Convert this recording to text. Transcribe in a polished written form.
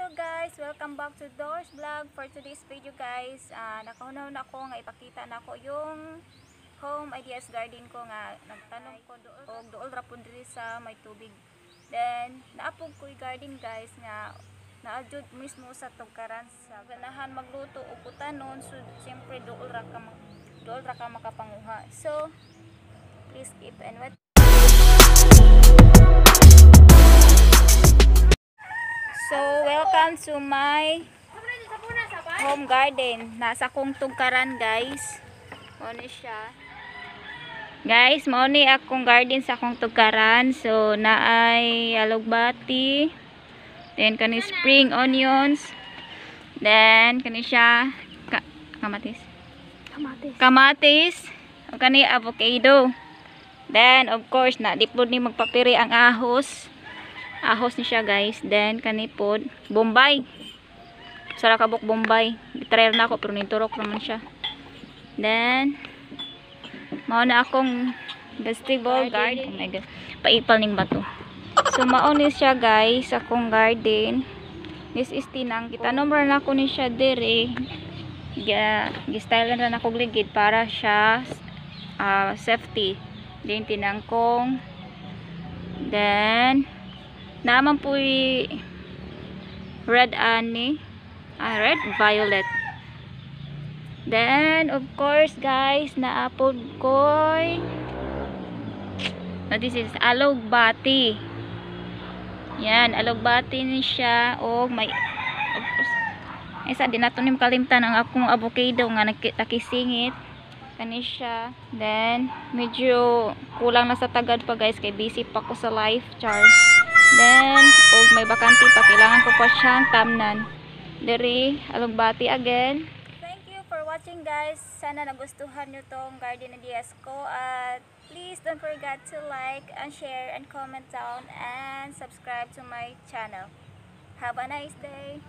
Hello guys, welcome back to Doors Vlog. For today's video guys, nakahunaw na ako nga ipakita na ko yung home ideas garden ko nga nagtanong ko dool ra pud diri sa may tubig. Then naapog ko yung garden guys nga naadjud mismo sa tugkaran sa ganahan magluto og utanon, so siyempre dool ra ka makapanguha. So please keep and watch. So, welcome to my home garden. Nasa kong tugkaran, guys. Muna siya. Guys, muna akong garden sa akong tugkaran. So, naay alugbati. Then, kani spring onions. Then, kani siya kamatis. O kani avocado. Then, of course, dipod ni magpapiri ang ahos ni siya guys. Then kanipod bombay, sara kabuk bombay, gitrail na ako pero niturok naman siya. Then mao na akong vegetable garden. Oh my god, paipal ning bato. So mao ni siya guys akong garden. This is tinang kita number na ko ni siya dire. Gi-style na ako ligid para siya safety. Then tinangkong. Then naman po red red violet. Then of course guys naapod koy this is alugbati. Yan, alugbati ni siya. O may of course isa din nato ni makalimtan ang akong avocado nga nakisingit kani siya. Then medyo kulang na sa tagad pa guys kay busy pa ko sa life char. Then, may bakante pa. Kailangan ko pa siyang tamnan. Diri, alugbati again. Thank you for watching guys. Sana nagustuhan nyo tong garden ideas ko. At please don't forget to like and share and comment down and subscribe to my channel. Have a nice day.